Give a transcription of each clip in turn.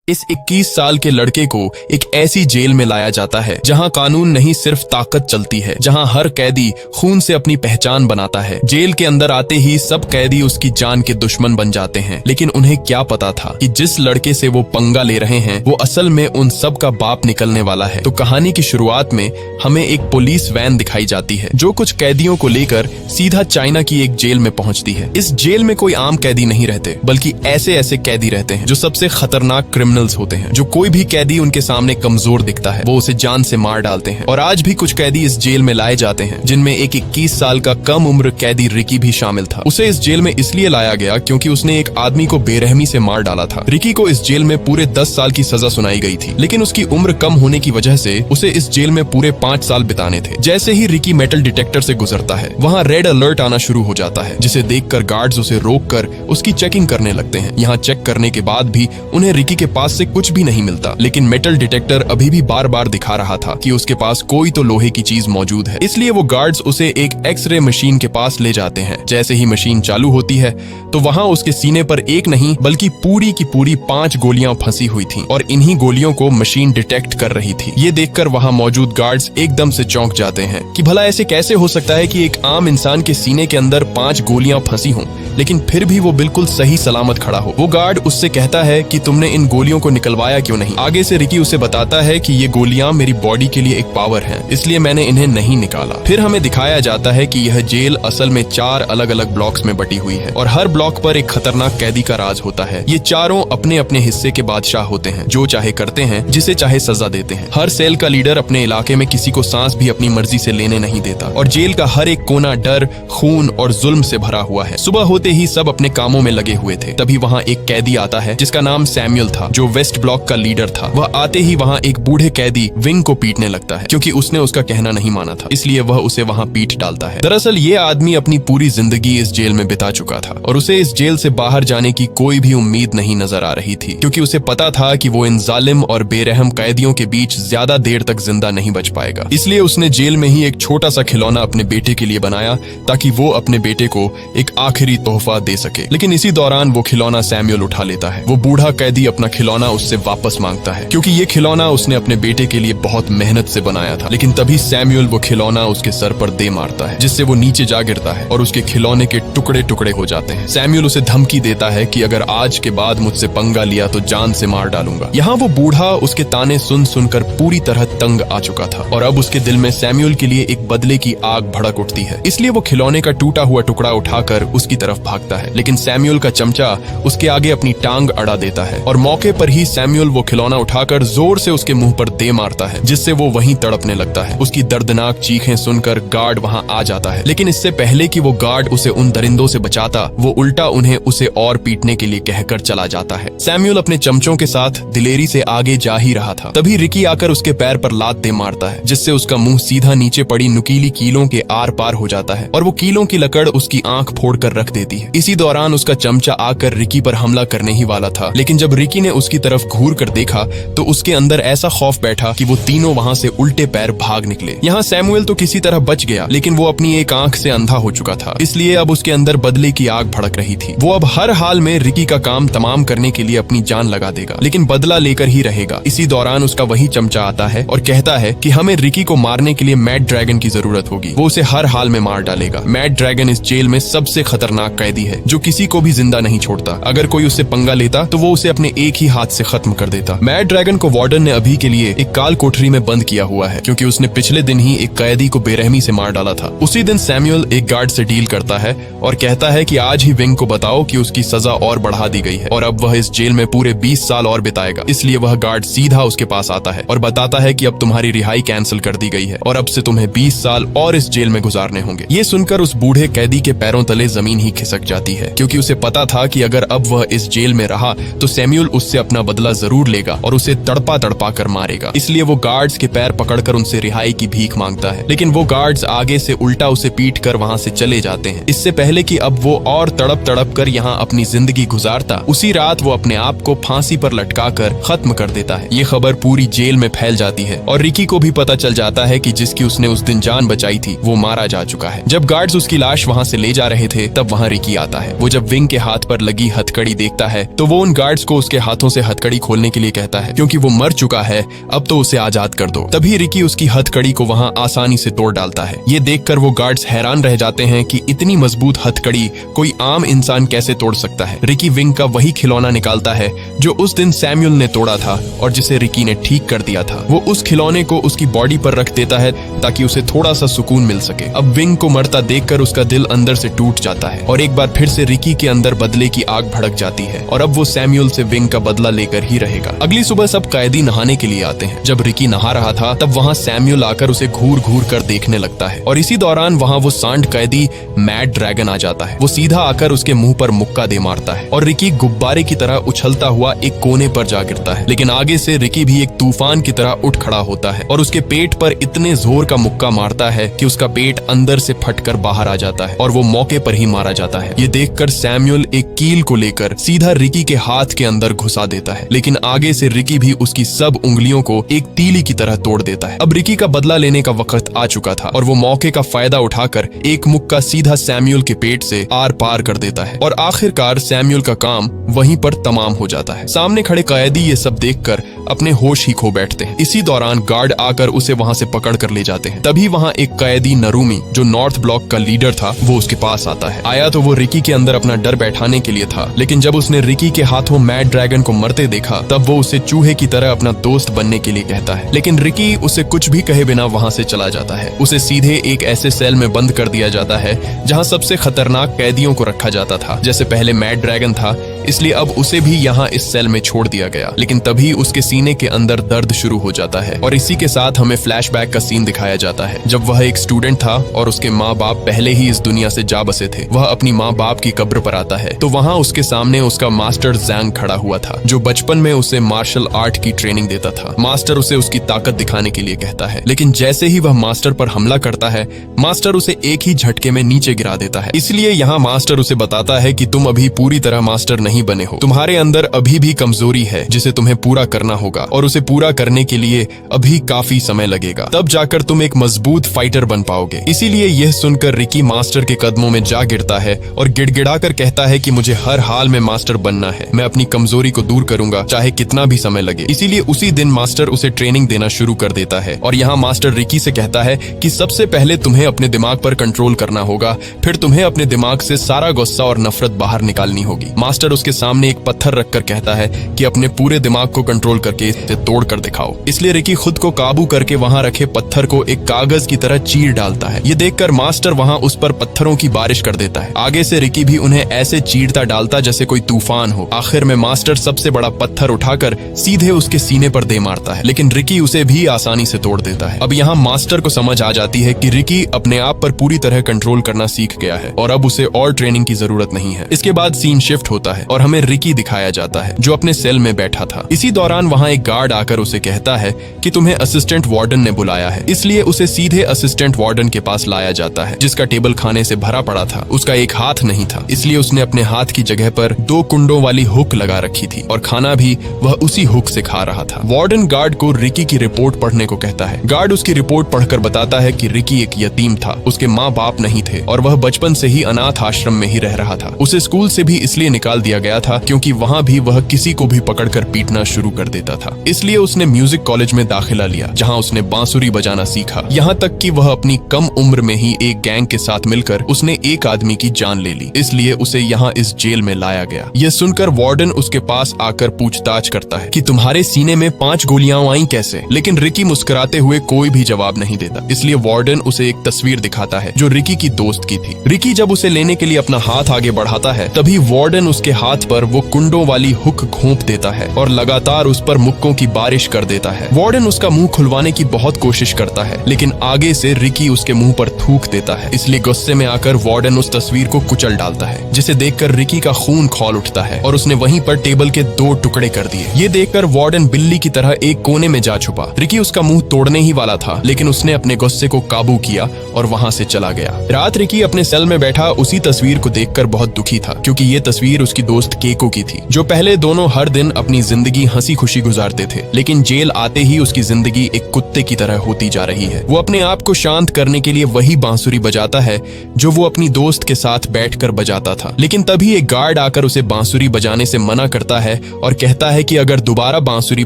इस 21 साल के लड़के को एक ऐसी जेल में लाया जाता है जहां कानून नहीं सिर्फ ताकत चलती है, जहां हर कैदी खून से अपनी पहचान बनाता है। जेल के अंदर आते ही सब कैदी उसकी जान के दुश्मन बन जाते हैं, लेकिन उन्हें क्या पता था कि जिस लड़के से वो पंगा ले रहे हैं वो असल में उन सब का बाप निकलने वाला है। तो कहानी की शुरुआत में हमें एक पुलिस वैन दिखाई जाती है जो कुछ कैदियों को लेकर सीधा चाइना की एक जेल में पहुंचती है। इस जेल में कोई आम कैदी नहीं रहते, बल्कि ऐसे ऐसे कैदी रहते हैं जो सबसे खतरनाक क्रिमिनल्स होते हैं। जो कोई भी कैदी उनके सामने कमजोर दिखता है वो उसे जान से मार डालते हैं। और आज भी कुछ कैदी इस जेल में लाए जाते हैं, जिनमें एक 21 साल का कम उम्र कैदी रिकी भी शामिल था। उसे इस जेल में इसलिए लाया गया क्योंकि उसने एक आदमी को बेरहमी से मार डाला था। रिकी को इस जेल में पूरे 10 साल की सजा सुनाई गई थी, लेकिन उसकी उम्र कम होने की वजह से उसे इस जेल में पूरे 5 साल बिताने थे। जैसे ही रिकी मेटल डिटेक्टर से गुजरता है, वहाँ रेड अलर्ट आना शुरू हो जाता है, जिसे देखकर गार्ड्स उसे रोककर उसकी चेकिंग करने लगते हैं। यहाँ चेक करने के बाद भी उन्हें रिकी के पास से कुछ भी नहीं मिलता, लेकिन मेटल डिटेक्टर अभी भी बार बार दिखा रहा था कि उसके पास कोई तो लोहे की चीज मौजूद है। इसलिए वो गार्ड्स उसे एक एक्सरे मशीन के पास ले जाते हैं। जैसे ही मशीन चालू होती है तो वहाँ उसके सीने पर एक नहीं बल्कि पूरी की पूरी 5 गोलियां फंसी हुई थीं और इन्हीं गोलियों को मशीन डिटेक्ट कर रही थी। ये देखकर वहाँ मौजूद गार्ड्स एकदम से चौंक जाते हैं कि भला ऐसे कैसे हो सकता है कि एक आम इंसान के सीने के अंदर 5 गोलियां फंसी हों, लेकिन फिर भी वो बिल्कुल सही सलामत खड़ा हो। वो गार्ड उससे कहता है कि तुमने इन गोलियों को निकलवाया क्यों नहीं। आगे से रिकी उसे बताता है कि ये गोलियां मेरी बॉडी के लिए एक पावर है, इसलिए मैंने इन्हें नहीं निकाला। फिर हमें दिखाया जाता है कि यह जेल असल में 4 अलग अलग ब्लॉक्स में बटी हुई है और हर ब्लॉक पर एक खतरनाक कैदी का राज होता है। ये चारों अपने अपने हिस्से के बादशाह होते हैं, जो चाहे करते हैं, जिसे चाहे सजा देते हैं। हर सेल का लीडर अपने इलाके में किसी को सांस भी अपनी मर्जी से लेने नहीं देता और जेल का हर एक कोना डर, खून और जुल्म से भरा हुआ है। सुबह होते ही सब अपने कामों में लगे हुए थे। तभी वहाँ एक कैदी आता है जिसका नाम सैमुअल था, जो वेस्ट ब्लॉक का लीडर था। वह आते ही वहाँ एक बूढ़े कैदी विंग को पीटने लगता है, क्योंकि उसने उसका कहना नहीं माना था, इसलिए वह उसे वहाँ पीट डालता है। दरअसल ये आदमी अपनी पूरी जिंदगी इस जेल में बिता चुका था और उसे इस जेल से बाहर जाने की कोई भी उम्मीद नहीं नजर आ रही थी, क्योंकि उसे पता था कि वो इन जालिम और बेरहम कैदियों के बीच ज्यादा देर तक जिंदा नहीं बच पाएगा। इसलिए उसने जेल में ही एक छोटा सा खिलौना अपने बेटे के लिए बनाया ताकि वो अपने बेटे को एक आखिरी तोहफा दे सके। लेकिन इसी दौरान वो खिलौना सैमुअल उठा लेता है। वो बूढ़ा कैदी अपना खिलौना उससे वापस मांगता है, क्योंकि ये खिलौना उसने अपने बेटे के लिए बहुत मेहनत से बनाया था। लेकिन तभी सैमुअल वो खिलौना उसके सर पर दे मारता है, जिससे वो नीचे जा गिरता है और उसके खिलौने के टुकड़े टुकड़े हो जाते हैं। सैमुअल उसे धमकी देता है कि अगर आज के बाद मुझसे पंगा लिया तो जान से मार डालूंगा। यहाँ वो बूढ़ा उसके ताने सुन सुनकर पूरी तरह तंग आ चुका था और अब उसके दिल में सैमुअल के लिए एक बदले की आग भड़क उठती है। इसलिए वो खिलौने का टूटा हुआ टुकड़ा उठाकर उसकी तरफ भागता है, लेकिन सैमुअल का चमचा उसके आगे अपनी टांग अड़ा देता है और मौके पर ही सैमुअल वो खिलौना उठाकर जोर से उसके मुंह पर दे मारता है, जिससे वो वहीं तड़पने लगता है। उसकी दर्दनाक चीखें सुनकर गार्ड वहां आ जाता है, लेकिन इससे पहले कि वो गार्ड उसे उन दरिंदों से बचाता, वो उल्टा उन्हें उसे और पीटने के लिए कहकर चला जाता है। सैमुअल अपने चमचों के साथ दिलेरी से आगे जा ही रहा था, तभी रिकी आकर उसके पैर पर लात दे मारता है, जिससे उसका मुंह सीधा नीचे पड़ी नुकीली कीलों के आर पार हो जाता है और वो कीलों की लकड़ उसकी आंख फोड़कर रख देती है। इसी दौरान उसका चमचा आकर रिकी पर हमला करने ही वाला था, लेकिन जब रिकी ने उसकी तरफ घूर कर देखा तो उसके अंदर ऐसा खौफ बैठा कि वो तीनों वहां से उल्टे पैर भाग निकले। यहाँ सैमुअल तो किसी तरह बच गया, लेकिन वो अपनी एक आंख से अंधा हो चुका था, इसलिए अब उसके अंदर बदले की आग भड़क रही थी। वो अब हर हाल में रिकी का काम तमाम करने के लिए अपनी जान लगा देगा, लेकिन बदला लेकर ही रहेगा। इसी दौरान उसका वही चमचा आता है और कहता है कि हमें रिकी को मारने के लिए मैड ड्रैगन की जरूरत होगी, वो उसे हर हाल में मार डालेगा। मैड ड्रैगन इस जेल में सबसे खतरनाक कैदी है, जो किसी को भी जिंदा नहीं छोड़ता। अगर कोई उससे पंगा लेता तो वो उसे अपने एक ही हाथ से खत्म कर देता। मैड ड्रैगन को वार्डन ने अभी के लिए एक काल कोठरी में बंद किया हुआ है, क्योंकि उसने पिछले दिन ही एक कैदी को बेरहमी से मार डाला था। उसी दिन सैमुअल एक गार्ड से डील करता है और कहता है कि आज ही विंग को बताओ कि उसकी सजा और बढ़ा दी गई है और अब वह इस जेल में पूरे 20 साल और बिताएगा। इसलिए वह गार्ड सीधा उसके पास आता है और बताता है कि अब तुम्हारी रिहाई कैंसिल कर दी गई है और अब से तुम्हें 20 साल और इस जेल में गुजारने होंगे। ये सुनकर उस बूढ़े कैदी के पैरों तले जमीन ही खिसक जाती है, क्योंकि उसे पता था कि अगर अब वह इस जेल में रहा तो सैमुअल उससे अपना बदला जरूर लेगा और उसे तड़पा तड़पा कर मारेगा। इसलिए वो गार्ड्स के पैर पकड़कर उनसे रिहाई की भीख मांगता है, लेकिन वो गार्ड्स आगे से उल्टा उसे पीट कर वहाँ से चले जाते हैं। इससे पहले कि अब वो और तड़प तड़प कर यहाँ अपनी जिंदगी गुजारता, उसी रात वो अपने आप को फांसी पर लटकाकर खत्म कर देता है। ये खबर पूरी जेल में फैल जाती है और रिकी को भी पता चल जाता है कि जिसकी उसने उस दिन जान बचाई थी वो मारा जा चुका है। जब गार्ड्स उसकी लाश वहाँ से ले जा रहे थे तब वहाँ रिकी आता है। वो जब विंग के हाथ पर लगी हथकड़ी देखता है तो वो उन गार्ड्स को उसके हाथों से उसे हथकड़ी खोलने के लिए कहता है क्योंकि वो मर चुका है, अब तो उसे आजाद कर दो। तभी रिकी उसकी हथकड़ी को वहां आसानी से तोड़ डालता है। ये देखकर वो गार्ड्स हैरान रह जाते हैं कि इतनी मजबूत हथकड़ी कोई आम इंसान कैसे तोड़ सकता है। रिकी विंग का वही खिलौना निकालता है जो उस दिन सैमुअल ने तोड़ा था और जिसे रिकी ने ठीक कर दिया था। वो उस खिलौने को उसकी बॉडी पर रख देता है ताकि उसे थोड़ा सा सुकून मिल सके। अब विंग को मरता देखकर उसका दिल अंदर से टूट जाता है और एक बार फिर से रिकी के अंदर बदले की आग भड़क जाती है और अब वो सैमुअल से विंग का बदला लेकर ही रहेगा। अगली सुबह सब कैदी नहाने के लिए आते हैं। जब रिकी नहा रहा था तब वहाँ सैमुअल आकर उसे घूर घूर कर देखने लगता है और इसी दौरान वहाँ वो सांड कैदी मैड ड्रैगन आ जाता है। वो सीधा आकर उसके मुंह पर मुक्का दे मारता है और रिकी गुब्बारे की तरह उछलता हुआ एक कोने पर जा गिरता है। लेकिन आगे से रिकी भी एक तूफान की तरह उठ खड़ा होता है और उसके पेट पर इतने जोर का मुक्का मारता है कि उसका पेट अंदर से फटकर बाहर आ जाता है और वो मौके पर ही मारा जाता है। ये देखकर सैमुअल एक कील को लेकर सीधा रिकी के हाथ के अंदर घुसा देता है, लेकिन आगे से रिकी भी उसकी सब उंगलियों को एक तीली की तरह तोड़ देता है। अब रिकी का बदला लेने का वक्त आ चुका था और वो मौके का फायदा उठाकर एक मुक्का सीधा सैमुअल के पेट से आर पार कर देता है और आखिरकार सैमुअल का काम वहीं पर तमाम हो जाता है। सामने खड़े कैदी ये सब देखकर अपने होश ही खो बैठते हैं। इसी दौरान गार्ड आकर उसे वहां से पकड़ कर ले जाते हैं। तभी वहां एक कैदी नरूमी जो नॉर्थ ब्लॉक का लीडर था वो उसके पास आता है। आया तो वो रिकी के अंदर अपना डर बैठाने के लिए था, लेकिन जब उसने रिकी के हाथों मैड ड्रैगन को मरते देखा तब वो उसे चूहे की तरह अपना दोस्त बनने के लिए कहता है। लेकिन रिकी उसे कुछ भी कहे बिना वहां से चला जाता है। उसे सीधे एक ऐसे सेल में बंद कर दिया जाता है जहां सबसे खतरनाक कैदियों को रखा जाता था। जैसे पहले मैड ड्रैगन था, इसलिए अब उसे भी यहाँ इस सेल में छोड़ दिया गया। लेकिन तभी उसके सीने के अंदर दर्द शुरू हो जाता है और इसी के साथ हमें फ्लैशबैक का सीन दिखाया जाता है जब वह एक स्टूडेंट था और उसके माँ बाप पहले ही इस दुनिया से जा बसे थे। वह अपनी माँ बाप की कब्र पर आता है तो वहाँ उसके सामने उसका मास्टर जैंग खड़ा हुआ था जो बचपन में उसे मार्शल आर्ट की ट्रेनिंग देता था। मास्टर उसे उसकी ताकत दिखाने के लिए कहता है, लेकिन जैसे ही वह मास्टर पर हमला करता है मास्टर उसे एक ही झटके में नीचे गिरा देता है। इसलिए यहाँ मास्टर उसे बताता है कि तुम अभी पूरी तरह मास्टर नहीं बने हो, तुम्हारे अंदर अभी भी कमजोरी है जिसे तुम्हें पूरा करना होगा और उसे पूरा करने के लिए अभी काफी समय लगेगा, तब जाकर तुम एक मजबूत फाइटर बन पाओगे। इसीलिए यह सुनकर रिकी मास्टर के कदमों में जा गिरता है और गिड़गिड़ाकर कहता है कि मुझे हर हाल में मास्टर बनना है, मैं अपनी कमजोरी को दूर करूंगा चाहे कितना भी समय लगे। इसीलिए उसी दिन मास्टर उसे ट्रेनिंग देना शुरू कर देता है और यहाँ मास्टर रिकी से कहता है कि सबसे पहले तुम्हें अपने दिमाग पर कंट्रोल करना होगा, फिर तुम्हें अपने दिमाग से सारा गुस्सा और नफरत बाहर निकालनी होगी। मास्टर उसके सामने एक पत्थर रखकर कहता है कि अपने पूरे दिमाग को कंट्रोल करके इसे तोड़ कर दिखाओ। इसलिए रिकी खुद को काबू करके वहां रखे पत्थर को एक कागज की तरह चीर डालता है। ये देखकर मास्टर वहां उस पर पत्थरों की बारिश कर देता है। आगे से रिकी भी उन्हें ऐसे चीरता डालता जैसे कोई तूफान हो। आखिर में मास्टर सबसे बड़ा पत्थर उठाकर सीधे उसके सीने पर दे मारता है, लेकिन रिकी उसे भी आसानी से तोड़ देता है। अब यहाँ मास्टर को समझ आ जाती है कि रिकी अपने आप पर पूरी तरह कंट्रोल करना सीख गया है और अब उसे और ट्रेनिंग की जरूरत नहीं है। इसके बाद सीन शिफ्ट होता है और हमें रिकी दिखाया जाता है जो अपने सेल में बैठा था। इसी दौरान वहाँ एक गार्ड आकर उसे कहता है कि तुम्हें असिस्टेंट वार्डन ने बुलाया है, इसलिए उसे सीधे असिस्टेंट वार्डन के पास लाया जाता है जिसका टेबल खाने से भरा पड़ा था। उसका एक हाथ नहीं था, इसलिए उसने अपने हाथ की जगह पर 2 कुंडों वाली हुक लगा रखी थी और खाना भी वह उसी हुक से खा रहा था। वार्डन गार्ड को रिकी की रिपोर्ट पढ़ने को कहता है। गार्ड उसकी रिपोर्ट पढ़कर बताता है कि रिकी एक यतीम था, उसके माँ बाप नहीं थे और वह बचपन से ही अनाथ आश्रम में ही रह रहा था। उसे स्कूल से भी इसलिए निकाल दिया गया था क्योंकि वहाँ भी वह किसी को भी पकड़कर पीटना शुरू कर देता था। इसलिए उसने म्यूजिक कॉलेज में दाखिला लिया जहाँ उसने बांसुरी बजाना सीखा। यहाँ तक कि वह अपनी कम उम्र में ही एक गैंग के साथ मिलकर उसने एक आदमी की जान ले ली, इसलिए उसे यहाँ इस जेल में लाया गया। यह सुनकर वार्डन उसके पास आकर पूछताछ करता है कि तुम्हारे सीने में 5 गोलियां आई कैसे, लेकिन रिकी मुस्कुराते हुए कोई भी जवाब नहीं देता। इसलिए वार्डन उसे एक तस्वीर दिखाता है जो रिकी की दोस्त की थी। रिकी जब उसे लेने के लिए अपना हाथ आगे बढ़ाता है तभी वार्डन उसके हाथ पर वो कुंडों वाली हुक घोंप देता है और लगातार उस पर मुक्कों की बारिश कर देता है। वार्डन उसका मुंह खुलवाने की बहुत कोशिश करता है, लेकिन आगे से रिकी उसके मुंह पर थूक देता है। इसलिए गुस्से में आकर वार्डन उस तस्वीर को कुचल डालता है, जिसे देखकर रिकी का खून खौल उठता है और उसने वहीं पर टेबल के 2 टुकड़े कर दिए। ये देखकर वार्डन बिल्ली की तरह एक कोने में जा छुपा। रिकी उसका मुंह तोड़ने ही वाला था, लेकिन उसने अपने गुस्से को काबू किया और वहां से चला गया। रात रिकी अपने सेल में बैठा उसी तस्वीर को देखकर बहुत दुखी था, क्योंकि ये तस्वीर उसकी दोस्त केको की थी, जो पहले दोनों हर दिन अपनी जिंदगी हंसी खुशी गुजारते थे, लेकिन जेल आते ही उसकी जिंदगी एक कुत्ते की तरह होती जा रही है। वो अपने आप को शांत करने के लिए वही बांसुरी बजाता है जो वो अपनी दोस्त के साथ बैठकर बजाता था। लेकिन तभी एक गार्ड आकर उसे बांसुरी बजाने से मना करता है और कहता है कि अगर दोबारा बांसुरी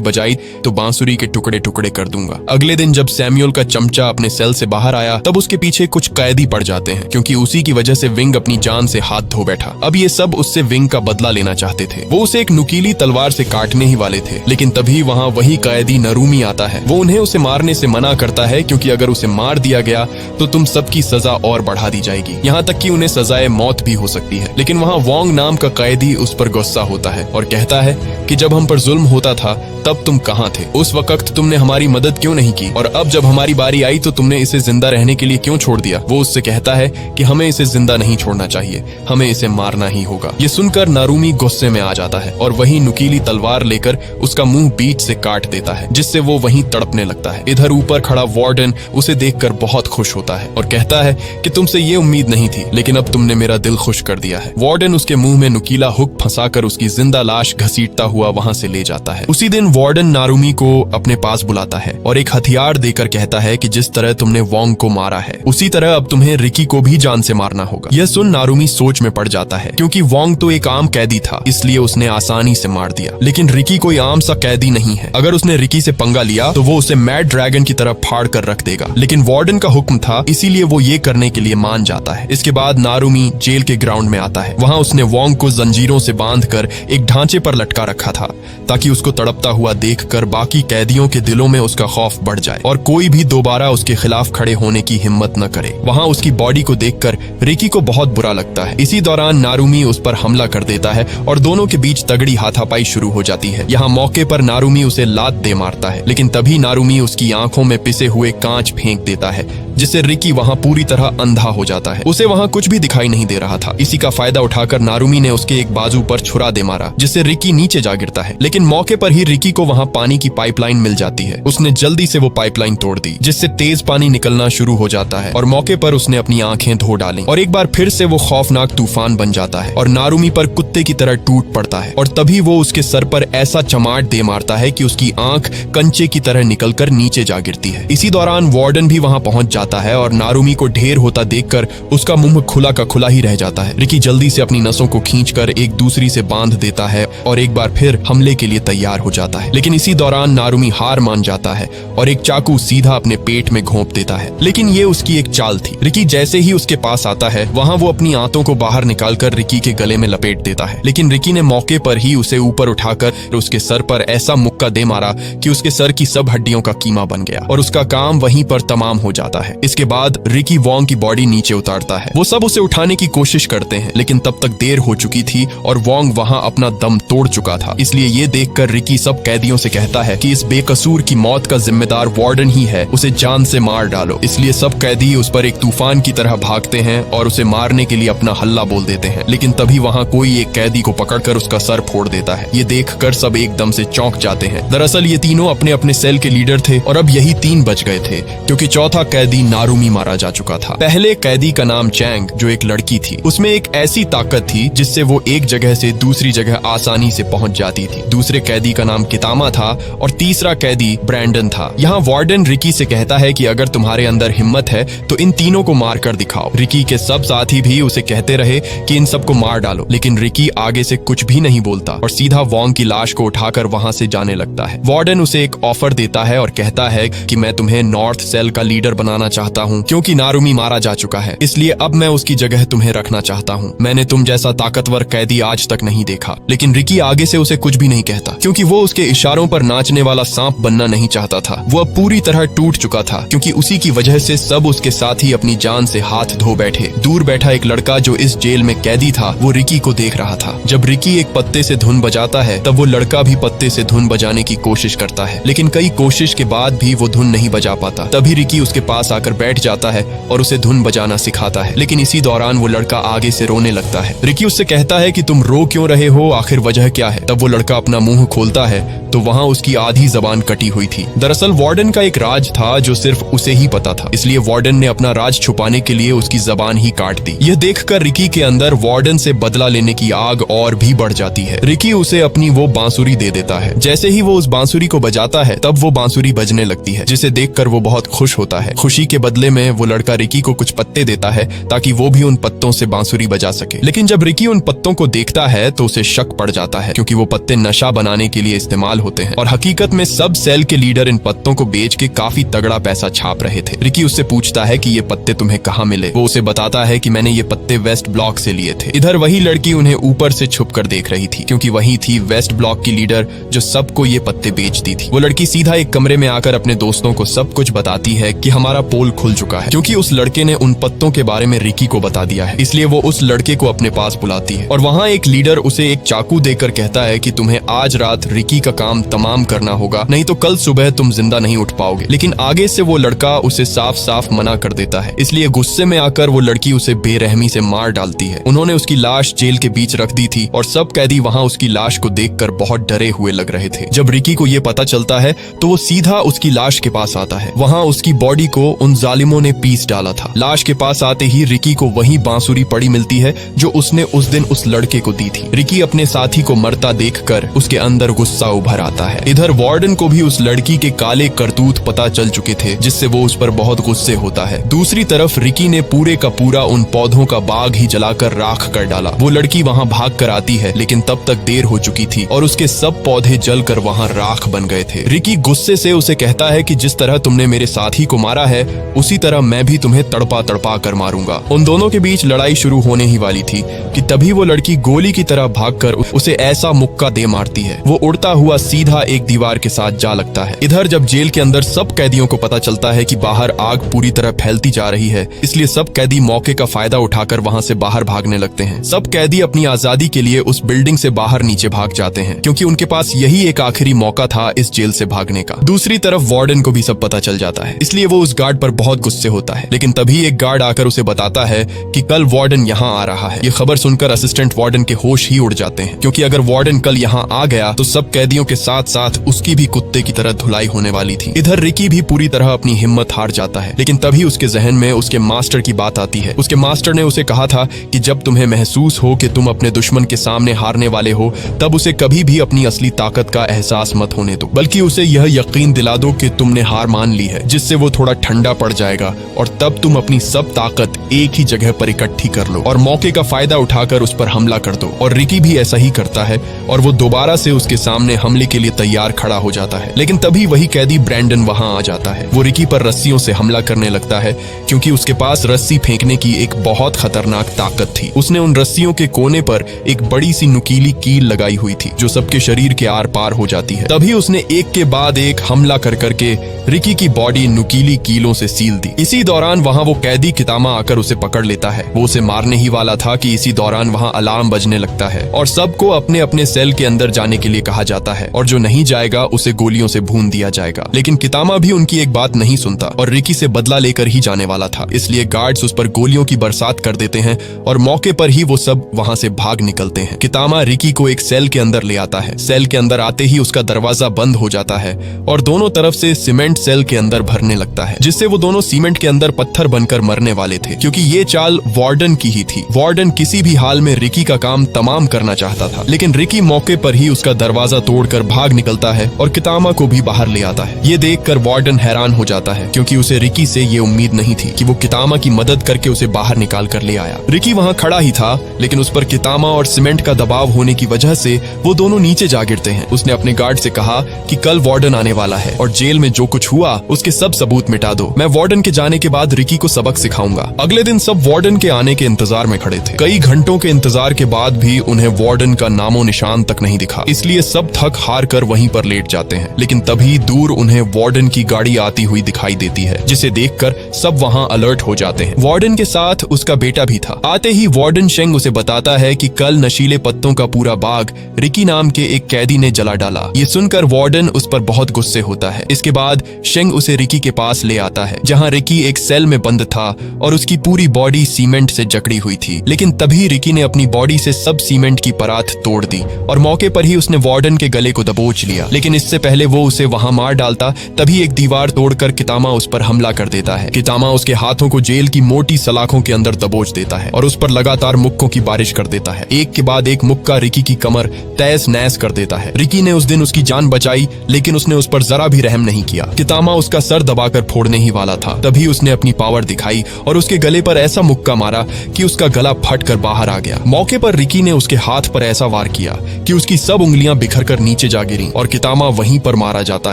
बजाई तो बांसुरी के टुकड़े टुकड़े कर दूंगा। अगले दिन जब सैमुअल का चमचा अपने सेल से बाहर आया तब उसके पीछे कुछ कैदी पड़ जाते हैं, क्योंकि उसी की वजह से विंग अपनी जान से हाथ धो बैठा। अब ये सब उससे विंग का बदला लेना चाहते थे। वो उसे एक नुकीली तलवार से काटने ही वाले थे, लेकिन तभी वहाँ वही कैदी नारुमी आता है। वो उन्हें उसे मारने से मना करता है, क्योंकि अगर उसे मार दिया गया तो तुम सबकी सजा और बढ़ा दी जाएगी, यहाँ तक कि उन्हें सजाए मौत भी हो सकती है। लेकिन वहाँ वोंग नाम का कैदी उस पर गुस्सा होता है और कहता है कि जब हम पर जुल्म होता था तब तुम कहाँ थे? उस वक्त तुमने हमारी मदद क्यों नहीं की? और अब जब हमारी बारी आई तो तुमने इसे जिंदा रहने के लिए क्यों छोड़ दिया? वो उससे कहता है कि हमें इसे जिंदा नहीं छोड़ना चाहिए, हमें इसे मारना ही होगा। ये सुनकर नारुमी गुस्से में आ जाता है और वही नुकीली तलवार लेकर उसका मुंह बीच से काट देता है, जिससे वो वहीं तड़पने लगता है। इधर ऊपर खड़ा वार्डन उसे देखकर बहुत खुश होता है और कहता है कि तुमसे ये उम्मीद नहीं थी, लेकिन अब तुमने मेरा दिल खुश कर दिया है। वार्डन उसके मुंह में नुकीला हुक फंसाकर उसकी जिंदा लाश घसीटता हुआ वहां से ले जाता है। उसी दिन वार्डन नारुमी को अपने पास बुलाता है और एक हथियार देकर कहता है कि जिस तरह तुमने वोंग को मारा है उसी तरह अब तुम्हें रिकी को भी जान से मारना होगा। यह सुन नारुमी सोच में पड़ जाता है, क्योंकि वोंग तो एक आम कैदी था, इसलिए उसने आसानी से मार दिया। लेकिन रिकी कोई आम सा कैदी नहीं है। अगर उसने रिकी से पंगा लिया तो वो उसे मैड ड्रैगन की तरह फाड़ कर रख देगा। लेकिन वार्डन का हुक्म था, इसीलिए वो ये करने के लिए मान जाता है। इसके बाद नारुमी जेल के ग्राउंड में आता है। वहाँ उसने वोंग को जंजीरों से बांधकर एक ढांचे पर लटका रखा था, ताकि उसको तड़पता हुआ देखकर बाकी कैदियों के दिलों में उसका खौफ बढ़ जाए और कोई भी दोबारा उसके खिलाफ खड़े होने की हिम्मत न करे। वहाँ उसकी बॉडी को देखकर रिकी को बहुत बुरा लगता है। इसी दौरान नारुमी उस पर हमला कर देता है और दोनों के बीच तगड़ी हाथापाई शुरू हो जाती है। यहाँ मौके पर नारुमी उसे लात दे मारता है, लेकिन तभी नारुमी उसकी आंखों में पिसे हुए कांच फेंक देता है, जिससे रिकी वहाँ पूरी तरह अंधा हो जाता है। उसे वहाँ कुछ भी दिखाई नहीं दे रहा था। इसी का फायदा उठाकर नारुमी ने उसके एक बाजू पर छुरा दे मारा, जिससे रिकी नीचे जा गिरता है। लेकिन मौके पर ही रिकी को वहाँ पानी की पाइपलाइन मिल जाती है। उसने जल्दी से वो पाइपलाइन तोड़ दी, जिससे तेज पानी निकलना शुरू हो जाता है और मौके पर उसने अपनी आंखें धो डाली और एक बार फिर से वो खौफनाक तूफान बन जाता है और नारुमी पर कुत्ते की तरह टूट पड़ता है। और तभी वो उसके सर पर ऐसा चमाट दे मारता है कि उसकी आंख कंचे की तरह निकलकर नीचे जा गिरती है। इसी दौरान वार्डन भी वहाँ पहुंच जाता है और नारुमी को ढेर होता देखकर उसका मुंह खुला का खुला ही रह जाता है। रिकी जल्दी से अपनी नसों को खींचकर एक दूसरी से बांध देता है और एक बार फिर हमले के लिए तैयार हो जाता है। लेकिन इसी दौरान नारुमी हार मान जाता है और एक चाकू सीधा अपने पेट में घोंप देता है। लेकिन ये उसकी एक चाल थी। रिकी जैसे ही उसके पास आता है वहाँ वो अपनी आंतों को बाहर निकालकर रिकी के गले में लपेट देता है। लेकिन रिकी ने मौके पर ही उसे ऊपर उठाकर उसके सर पर ऐसा मुक्का दे मारा कि उसके सर की सब हड्डियों का कीमा बन गया और उसका काम वहीं पर तमाम हो जाता है। इसके बाद रिकी वोंग की बॉडी नीचे उतारता है। वो सब उसे उठाने की कोशिश करते हैं, लेकिन तब तक देर हो चुकी थी और वोंग वहाँ अपना दम तोड़ चुका था। इसलिए ये देखकर रिकी सब कैदियों से कहता है कि इस बेकसूर की मौत का जिम्मेदार वार्डन ही है, उसे जान से मार डालो। इसलिए सब कैदी उस पर एक तूफान की तरह भागते हैं और उसे मारने के लिए अपना हल्ला बोल देते हैं। लेकिन तभी वहाँ कोई एक कैदी को पकड़कर उसका सर फोड़ देता है। ये देखकर सब एकदम से चौंक जाते हैं। दरअसल ये तीनों अपने अपने सेल के लीडर थे और अब यही 3 बच गए थे, क्योंकि चौथा कैदी नारुमी मारा जा चुका था। पहले कैदी का नाम चैंग, जो एक लड़की थी, उसमें एक ऐसी ताकत थी जिससे वो एक जगह से दूसरी जगह आसानी से पहुंच जाती थी। दूसरे कैदी का नाम कितामा था और तीसरा कैदी ब्रैंडन था। यहाँ वार्डन रिकी से कहता है कि अगर तुम्हारे अंदर हिम्मत है तो इन तीनों को मार कर दिखाओ। रिकी के सब साथी भी उसे कहते रहे कि इन सबको मार डालो, लेकिन रिकी आगे से कुछ भी नहीं बोलता और सीधा वोंग की लाश को उठाकर वहां से जाने लगता है। वार्डन उसे एक ऑफर देता है और कहता है कि मैं तुम्हें नॉर्थ सेल का लीडर बनाना चाहता हूँ, क्योंकि नारुमी मारा जा चुका है, इसलिए अब मैं उसकी जगह तुम्हें रखना चाहता हूँ। मैंने तुम जैसा ताकतवर कैदी आज तक नहीं देखा। लेकिन रिकी आगे से उसे कुछ भी नहीं कहता, क्योंकि वो उसके इशारों पर नाचने वाला सांप बनना नहीं चाहता था। वो अब पूरी तरह टूट चुका था, क्योंकि उसी की वजह से सब उसके साथ ही अपनी जान से हाथ धो बैठे। दूर बैठा एक लड़का जो इस जेल में कैदी था, वो रिकी को देख रहा था। जब रिकी एक पत्ते से धुन बजाता है तब वो लड़का भी पत्ते से धुन बजाने की कोशिश करता है, लेकिन कई कोशिश के बाद भी वो धुन नहीं बजा पाता। तभी रिकी उसके पास आकर बैठ जाता है और उसे धुन बजाना सिखाता है। लेकिन इसी दौरान वो लड़का आगे से रोने लगता है। रिकी उससे कहता है कि तुम रो क्यों रहे हो, आखिर वजह क्या है? तब वो लड़का अपना मुंह खोलता है तो वहाँ उसकी आधी जबान कटी हुई थी। दरअसल वार्डन का एक राज था जो सिर्फ उसे ही पता था, इसलिए वार्डन ने अपना राज छुपाने के लिए उसकी जबान ही काट दी। यह देखकर रिकी के अंदर वार्डन से बदला लेने की आग और भी बढ़ जाती है। रिकी उसे अपनी वो बांसुरी दे देता है। जैसे ही वो उस बांसुरी को बजाता है तब वो बांसुरी बजने लगती है, जिसे देखकर वो बहुत खुश होता है। खुशी के बदले में वो लड़का रिकी को कुछ पत्ते देता है ताकि वो भी उन पत्तों से बांसुरी बजा सके। लेकिन जब रिकी उन पत्तों को देखता है तो उसे शक पड़ जाता है, क्योंकि वो पत्ते नशा बनाने के लिए इस्तेमाल होते हैं और हकीकत में सब सेल के लीडर इन पत्तों को बेच के काफी तगड़ा पैसा छाप रहे थे। रिकी उससे पूछता है कि ये पत्ते तुम्हें कहाँ मिले। वो उसे बताता है कि मैंने ये पत्ते वेस्ट ब्लॉक से लिए थे। इधर वही लड़की उन्हें ऊपर से छुपकर देख रही थी, क्योंकि वही थी वेस्ट ब्लॉक की लीडर जो सबको ये पत्ते बेचती थी। वो लड़की सीधा एक कमरे में आकर अपने दोस्तों को सब कुछ बताती है कि हमारा पोल खुल चुका है, क्योंकि उस लड़के ने उन पत्तों के बारे में रिकी को बता दिया है। इसलिए वो उस लड़के को अपने पास बुलाती है और वहाँ एक लीडर उसे एक चाकू देकर कहता है कि तुम्हें आज रात रिकी का काम तमाम करना होगा, नहीं तो कल सुबह तुम जिंदा नहीं उठ पाओगे। लेकिन आगे से वो लड़का उसे साफ साफ मना कर देता है। इसलिए गुस्से में आकर वो लड़की उसे बेरहमी से मार डालती है। उन्होंने उसकी लाश जेल के बीच रख दी थी और सब कैदी वहाँ उसकी लाश को देखकर बहुत डरे हुए लग रहे थे। जब रिकी को ये पता चलता है तो वो सीधा उसकी लाश के पास आता है। वहाँ उसकी बॉडी को उन जालिमों ने पीस डाला था। लाश के पास आते ही रिकी को वही बांसुरी पड़ी मिलती है जो उसने उस दिन उस लड़के को दी थी। रिकी अपने साथी को मरता देखकर उसके अंदर गुस्सा उभर आता है। इधर वार्डन को भी उस लड़की के काले करतूत पता चल चुके थे, जिससे वो उस पर बहुत गुस्से होता है। दूसरी तरफ रिकी ने पूरे का पूरा उन पौधों का बाग ही जलाकर राख कर डाला। वो लड़की वहाँ भाग कर आती है, लेकिन तब तक देर हो चुकी थी और उसके सब पौधे जलकर वहाँ राख बन गए थे। रिकी गुस्से से उसे कहता है कि जिस तरह तुमने मेरे साथी को मारा है उसी तरह मैं भी तुम्हें तड़पा तड़पा कर मारूंगा। उन दोनों के बीच लड़ाई शुरू होने ही वाली थी कि तभी वो लड़की गोली की तरह भागकर उसे ऐसा मुक्का दे मारती है। वो उड़ता हुआ सीधा एक दीवार के साथ जा लगता है। इधर जब जेल के अंदर सब कैदियों को पता चलता है कि बाहर आग पूरी तरह फैलती जा रही है, इसलिए सब कैदी मौके का फायदा उठाकर वहाँ से बाहर भागने लगते हैं। सब कैदी अपनी आजादी के लिए उस बिल्डिंग से बाहर नीचे भाग जाते हैं, क्योंकि उनके पास यही एक आखिरी मौका था इस जेल से भागने का। दूसरी तरफ वार्डन को भी सब पता चल जाता है, इसलिए वो उस गार्ड पर बहुत गुस्से होता है। लेकिन तभी एक गार्ड आकर उसे बताता है कि कल वार्डन यहाँ आ रहा है। ये खबर सुनकर असिस्टेंट वार्डन के होश ही उड़ जाते हैं, क्योंकि अगर वार्डन कल यहाँ आ गया तो सब कैदियों के साथ साथ उसकी भी कुत्ते की तरह धुलाई होने वाली थी। इधर रिकी भी पूरी तरह अपनी हिम्मत हार जाता है, लेकिन तभी उसके जहन में उसके मास्टर की बात आती है। उसके मास्टर ने उसे कहा था कि जब तुम्हें महसूस हो कि तुम अपने दुश्मन के सामने हारने वाले हो, तब उसे कभी भी अपनी असली ताकत का एहसास मत होने दो, बल्कि उसे यह यकीन दिला दो कि तुमने हार मान ली है, जिससे वो थोड़ा ठंडा पड़ जाएगा और तब तुम अपनी सब ताकत एक ही जगह पर इकट्ठी कर लो और मौके का फायदा उठाकर उस पर हमला कर दो। और रिकी भी ऐसा ही करता है और वो दोबारा से उसके सामने हमले के लिए तैयार खड़ा हो जाता है। लेकिन तभी वही कैदी ब्रैंडन वहां आ जाता है। वो रिकी पर रस्सियों से हमला करने लगता है, क्योंकि उसके पास रस्सी फेंकने की एक बहुत खतरनाक ताकत थी। उसने उन रस्सियों के कोने पर एक बड़ी सी नुकीली कील लगाई हुई थी जो सबके शरीर के आर पार हो जाती है। तभी उसने एक के बाद एक हमला कर करके रिकी की बॉडी नुकीली कीलों से सील दी। इसी दौरान वहां वो कैदी कितामा आकर उसे पकड़ लेता है। वो उसे मारने ही वाला था कि इसी दौरान वहां अलार्म बजने लगता है और सबको अपने अपने सेल के अंदर जाने के लिए कहा जाता है और जो नहीं जाएगा उसे गोलियों से भून दिया जाएगा। लेकिन कितामा भी उनकी एक बात नहीं सुनता और रिकी से बदला लेकर ही जाने वाला था, इसलिए गार्ड्स उस पर गोलियों की बरसात कर देते हैं और मौके पर ही वो सब वहां से भाग निकलते हैं। कितामा रिकी को एक सेल के अंदर ले आता है। सेल के अंदर आते ही उसका दरवाजा बंद हो जाता है और दोनों तरफ से सीमेंट सेल के अंदर भरने लगता है, जिससे वो दोनों सीमेंट के अंदर पत्थर बनकर मरने वाले थे, क्योंकि ये चाल वार्डन की ही थी। वार्डन किसी भी हाल में रिकी का काम तमाम करना चाहता था, लेकिन रिकी मौके पर ही उसका दरवाजा तोड़कर भाग निकलता है और कितामा को भी बाहर ले आता है। ये देखकर वार्डन हैरान हो जाता है, क्योंकि उसे रिकी से ये उम्मीद नहीं थी कि वो कितामा की मदद करके उसे बाहर निकाल कर ले आया। रिकी वहाँ खड़ा ही था, लेकिन उस पर कितामा और सीमेंट का दबाव होने की वजह से वो दोनों नीचे जा गिरते हैं। उसने अपने गार्ड से कहा कि कल वार्डन आने वाला है और जेल में जो कुछ हुआ उसके सब सबूत मिटा दो। मैं वार्डन के जाने के बाद रिकी को सबक सिखाऊंगा। अगले दिन सब वार्डन के आने के इंतजार में खड़े थे। कई घंटों के इंतजार के बाद भी उन्हें वार्डन का नामो निशान तक नहीं दिखा, इसलिए सब थक हार कर वहीं पर लेट जाते हैं। लेकिन तभी दूर उन्हें वार्डन की गाड़ी आती हुई दिखाई देती है, जिसे देखकर सब वहां अलर्ट हो जाते हैं। वार्डन के साथ उसका बेटा भी था। आते ही वार्डन शेंग उसे बताता है कि कल नशीले पत्तों का पूरा बाग रिकी नाम के एक कैदी ने जला डाला। ये सुनकर वार्डन उस पर बहुत गुस्से होता है। इसके बाद शेंग उसे रिकी के पास ले आता है, जहां रिकी एक सेल में बंद था और उसकी पूरी बॉडी सीमेंट से जकड़ी हुई थी। लेकिन तभी रिकी ने अपनी बॉडी से सब सीमेंट की परात तोड़ दी और मौके पर ही उसने वार्डन के गले को दबोच लिया। लेकिन इससे पहले वो उसे वहां मार डालता, तभी एक दीवार तोड़कर कितामा उस पर हमला कर देता है। कितामा उसके हाथों को जेल की मोटी सलाखों के अंदर दबोच देता है और उस पर लगातार मुक्कों की बारिश कर देता है। एक के बाद एक मुक्का रिकी की कमर तहस नहस कर देता है। रिकी ने उस दिन उसकी जान बचाई, लेकिन उसने उस पर जरा भी रहम नहीं किया। कितामा उसका सर दबाकर फोड़ने ही वाला था, तभी ही उसने अपनी पावर दिखाई और उसके गले पर ऐसा मुक्का मारा कि उसका गला फट कर बाहर आ गया। मौके पर रिकी ने उसके हाथ पर ऐसा वार किया कि उसकी सब उंगलियां बिखर कर नीचे जा गिरी और कितामा वहीं पर मारा जाता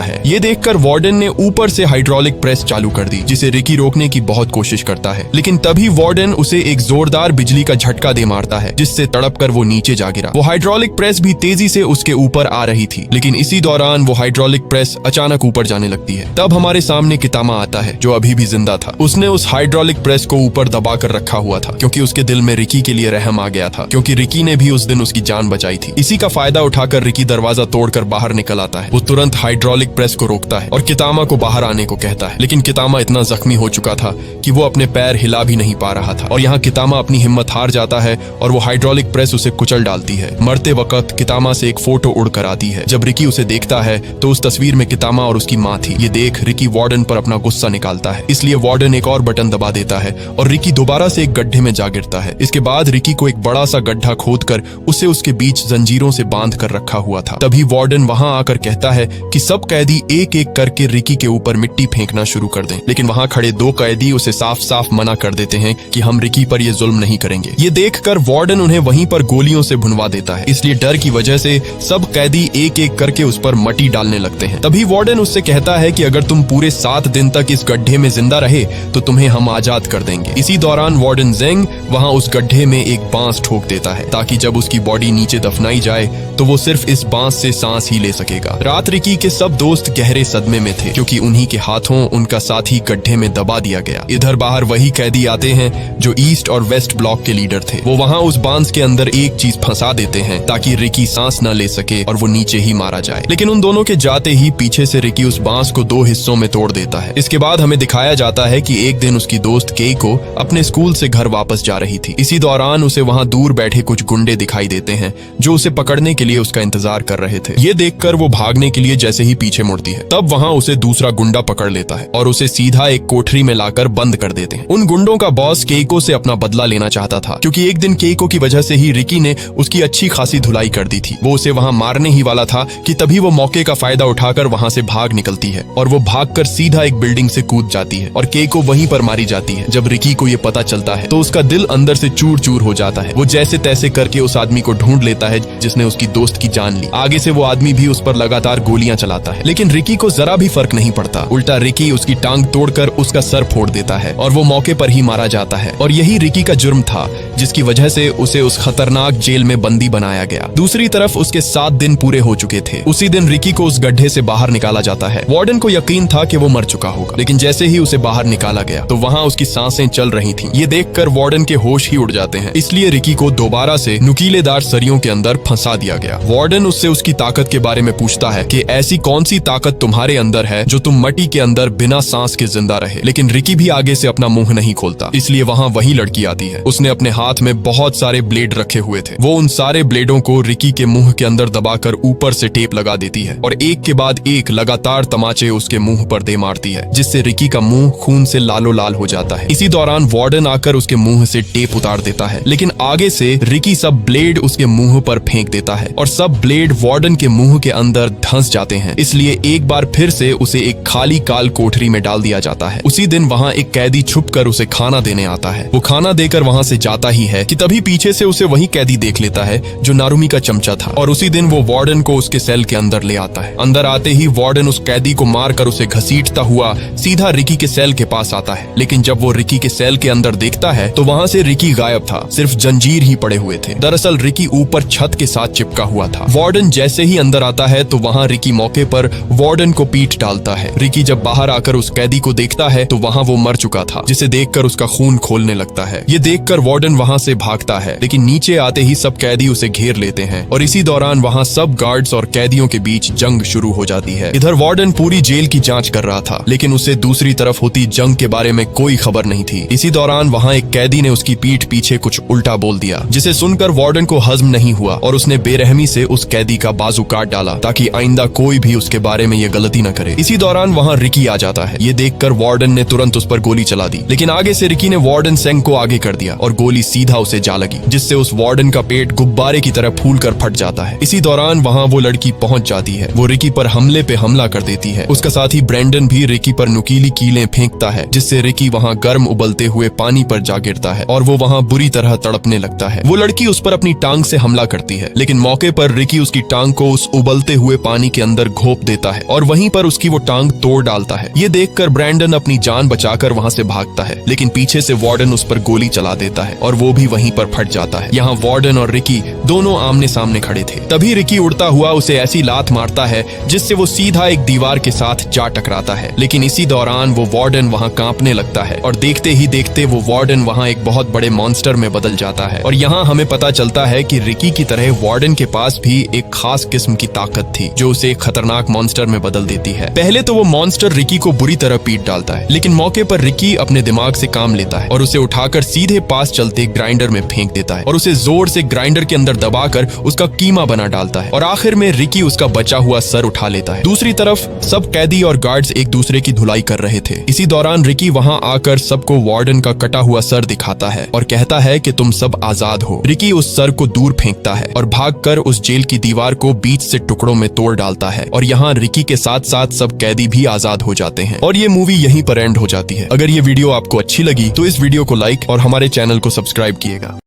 है। ये देखकर वार्डन ने ऊपर से हाइड्रोलिक प्रेस चालू कर दी, जिसे रिकी रोकने की बहुत कोशिश करता है, लेकिन तभी वार्डन उसे एक जोरदार बिजली का झटका दे मारता है, जिससे तड़प कर वो नीचे जा गिरा। वो हाइड्रोलिक प्रेस भी तेजी से उसके ऊपर आ रही थी, लेकिन इसी दौरान वो हाइड्रोलिक प्रेस अचानक ऊपर जाने लगती है। तब हमारे सामने कितामा आता है, जो अभी भी जिंदा था। उसने उस हाइड्रोलिक प्रेस को ऊपर दबा कर रखा हुआ था, क्योंकि उसके दिल में रिकी के लिए रहम आ गया था, क्योंकि रिकी ने भी उस दिन उसकी जान बचाई थी। इसी का फायदा उठाकर रिकी दरवाजा तोड़कर बाहर निकल आता है। वो तुरंत हाइड्रोलिक प्रेस को रोकता है और कितामा को बाहर आने को कहता है, लेकिन कितामा इतना जख्मी हो चुका था कि वो अपने पैर हिला भी नहीं पा रहा था। और यहाँ कितामा अपनी हिम्मत हार जाता है और वो हाइड्रोलिक प्रेस उसे कुचल डालती है। मरते वक्त कितामा से एक फोटो उड़कर आती है। जब रिकी उसे देखता है तो उस तस्वीर में कितामा और उसकी माँ थी। ये देख रिकी वार्डन पर अपना गुस्सा निकालता है, इसलिए वार्डन एक और बटन दबा देता है और रिकी दोबारा से एक गड्ढे में जा गिरता है। इसके बाद रिकी को एक बड़ा सा गड्ढा खोदकर उसे उसके बीच जंजीरों से बांध कर रखा हुआ था। तभी वार्डन वहां आकर कहता है कि सब कैदी एक एक करके रिकी के ऊपर मिट्टी फेंकना शुरू कर दें, लेकिन वहां खड़े 2 कैदी उसे साफ साफ मना कर देते हैं कि हम रिकी पर ये जुल्म नहीं करेंगे। ये देखकर वार्डन उन्हें वहीं पर गोलियों से भुनवा देता है, इसलिए डर की वजह से सब कैदी एक एक करके उस पर मट्टी डालने लगते हैं। तभी वार्डन उससे कहता है कि अगर तुम पूरे 7 दिन तक इस गड्ढे में जिंदा रहे तो तुम्हें हम आजाद कर देंगे। इसी दौरान वार्डन जेंग वहां उस गड्ढे में एक बांस ठोक देता है, ताकि जब उसकी बॉडी नीचे दफनाई जाए तो वो सिर्फ इस बांस से सांस ही ले सकेगा। रात रिकी के सब दोस्त गहरे सदमे में थे, क्योंकि उन्हीं के हाथों उनका साथी गड्ढे में दबा दिया गया। इधर बाहर वही कैदी आते हैं जो ईस्ट और वेस्ट ब्लॉक के लीडर थे। वो वहां उस बांस के अंदर एक चीज फंसा देते हैं ताकि रिकी सांस न ले सके और वो नीचे ही मारा जाए। लेकिन उन दोनों के जाते ही पीछे से रिकी उस बांस को 2 हिस्सों में तोड़ देता है। इसके बाद हमें दिखाया जाता है कि एक दिन उसकी दोस्त केइको अपने स्कूल से घर वापस जा रही थी। इसी दौरान उसे वहां दूर बैठे कुछ गुंडे दिखाई देते हैं जो उसे पकड़ने के लिए उसका इंतजार कर रहे थे। ये देखकर वो भागने के लिए जैसे ही पीछे मुड़ती है, तब वहां उसे दूसरा गुंडा पकड़ लेता है और उसे सीधा एक कोठरी में लाकर बंद कर देते हैं। उन गुंडों का बॉस केइको से अपना बदला लेना चाहता था, क्योंकि एक दिन केइको की वजह से ही रिकी ने उसकी अच्छी खासी धुलाई कर दी थी। वो उसे वहां मारने ही वाला था कि तभी वो मौके का फायदा उठाकर वहां से भाग निकलती है और वो भागकर सीधा एक बिल्डिंग से कूद जाती है और केइको वहीं पर मारी जाती है। जब रिकी को ये पता चलता है तो उसका दिल अंदर से चूर चूर हो जाता है। वो जैसे तैसे करके उस आदमी को ढूंढ लेता है जिसने उसकी दोस्त की जान ली। आगे से वो आदमी भी उस पर लगातार गोलियां चलाता है, लेकिन रिकी को जरा भी फर्क नहीं पड़ता। उल्टा रिकी उसकी टांग तोड़कर उसका सर फोड़ देता है और वो मौके पर ही मारा जाता है। और यही रिकी का जुर्म था जिसकी वजह से उसे उस खतरनाक जेल में बंदी बनाया गया। दूसरी तरफ उसके 7 दिन पूरे हो चुके थे। उसी दिन रिकी को उस गड्ढे से बाहर निकाला जाता है। वार्डन को यकीन था कि वो मर चुका होगा, लेकिन जैसे ही उसे बाहर निकाला गया तो वहां उसकी सांसें चल रही थीं। ये देखकर वार्डन के होश ही उड़ जाते हैं, इसलिए रिकी को दोबारा से नुकीलेदार सरियों के अंदर फंसा दिया गया। वार्डन उससे उसकी ताकत के बारे में पूछता है कि ऐसी कौन सी ताकत तुम्हारे अंदर है जो तुम मट्टी के अंदर बिना सांस के जिंदा रहे। लेकिन रिकी भी आगे से अपना मुंह नहीं खोलता, इसलिए वहां वही लड़की आती है। उसने अपने हाथ में बहुत सारे ब्लेड रखे हुए थे। वो उन सारे ब्लेडों को रिकी के मुंह के अंदर दबाकर ऊपर से टेप लगा देती है और एक के बाद एक लगातार तमाचे उसके मुंह पर दे मारती है, जिससे रिकी का मुंह खून से लालो लाल हो जाता है। इसी दौरान वार्डन आकर उसके मुंह से टेप उतार देता है, लेकिन आगे से रिकी सब ब्लेड उसके मुंह पर फेंक देता है और सब ब्लेड वार्डन के मुंह के अंदर धंस जाते हैं। इसलिए एक बार फिर से उसे एक खाली काल कोठरी में डाल दिया जाता है। उसी दिन वहां एक कैदी छुपकर उसे खाना देने आता है। वो खाना देकर वहां से जाता ही है कि तभी पीछे से उसे वही कैदी देख लेता है जो नारुमी का चमचा था और उसी दिन वो वार्डन को उसके सेल के अंदर ले आता है। अंदर आते ही वार्डन उस कैदी को मारकर उसे घसीटता हुआ सीधा रिकी के सेल के पास आता है, लेकिन जब वो रिकी के सेल के अंदर देखता है तो वहां से रिकी गायब था, सिर्फ जंजीर ही पड़े हुए थे। दरअसल रिकी ऊपर छत के साथ चिपका हुआ था। वार्डन जैसे ही अंदर आता है तो वहां रिकी मौके पर वार्डन को पीट डालता है। रिकी जब बाहर आकर उस कैदी को देखता है तो वहां वो मर चुका था, जिसे देखकर उसका खून खोलने लगता है। ये देखकर वार्डन वहां से भागता है, लेकिन नीचे आते ही सब कैदी उसे घेर लेते हैं और इसी दौरान वहां सब गार्ड्स और कैदियों के बीच जंग शुरू हो जाती है। इधर वार्डन पूरी जेल की जांच कर रहा था, लेकिन उसे दूसरी तरफ होती जंग के बारे में कोई खबर नहीं थी। इसी दौरान वहां एक कैदी ने उसकी पीठ पीछे कुछ उल्टा बोल दिया, जिसे सुनकर वार्डन को हजम नहीं हुआ और उसने बेरहमी से उस कैदी का बाजू काट डाला ताकि आइंदा कोई भी उसके बारे में ये गलती न करे। इसी दौरान वहां रिकी आ जाता है। ये देखकर वार्डन ने तुरंत उस पर गोली चला दी, लेकिन आगे से रिकी ने वार्डन सेंग को आगे कर दिया और गोली सीधा उसे जा लगी, जिससे उस वार्डन का पेट गुब्बारे की तरह फूलकर फट जाता है। इसी दौरान वहां वो लड़की पहुंच जाती है। वो रिकी पर हमले पे हमला कर देती है। उसका साथी ब्रेंडन भी रिकी पर नुकीली कीलें फेंक फेंकता है, जिससे रिकी वहाँ गर्म उबलते हुए पानी पर जा गिरता है और वो वहाँ बुरी तरह तड़पने लगता है। वो लड़की उस पर अपनी टांग से हमला करती है, लेकिन मौके पर रिकी उसकी टांग को उस उबलते हुए पानी के अंदर घोंप देता है और वहीं पर उसकी वो टांग तोड़ डालता है। ये देखकर ब्रैंडन अपनी जान बचाकर वहाँ से भागता है, लेकिन पीछे से वार्डन उस पर गोली चला देता है और वो भी वहीं पर फट जाता है। यहाँ वार्डन और रिकी दोनों आमने सामने खड़े थे। तभी रिकी उड़ता हुआ उसे ऐसी लात मारता है जिससे वो सीधा एक दीवार के साथ जा टकराता है, लेकिन इसी दौरान वो वार्डन वहाँ कांपने लगता है और देखते ही देखते वो वार्डन वहाँ एक बहुत बड़े मॉन्स्टर में बदल जाता है। और यहाँ हमें पता चलता है कि रिकी की तरह वार्डन के पास भी एक खास किस्म की ताकत थी जो उसे एक खतरनाक मॉन्स्टर में बदल देती है। पहले तो वो मॉन्स्टर रिकी को बुरी तरह पीट डालता है, लेकिन मौके पर रिकी अपने दिमाग से काम लेता है और उसे उठाकर सीधे पास चलते ग्राइंडर में फेंक देता है और उसे जोर से ग्राइंडर के अंदर दबाकर उसका कीमा बना डालता है और आखिर में रिकी उसका बचा हुआ सर उठा लेता है। दूसरी तरफ सब कैदी और गार्ड्स एक दूसरे की धुलाई कर रहे थे। इसी दौरान रिकी वहां आकर सबको वार्डन का कटा हुआ सर दिखाता है और कहता है कि तुम सब आजाद हो। रिकी उस सर को दूर फेंकता है और भागकर उस जेल की दीवार को बीच से टुकड़ों में तोड़ डालता है और यहाँ रिकी के साथ साथ सब कैदी भी आजाद हो जाते हैं और ये मूवी यहीं पर एंड हो जाती है। अगर ये वीडियो आपको अच्छी लगी तो इस वीडियो को लाइक और हमारे चैनल को सब्सक्राइब कीजिएगा।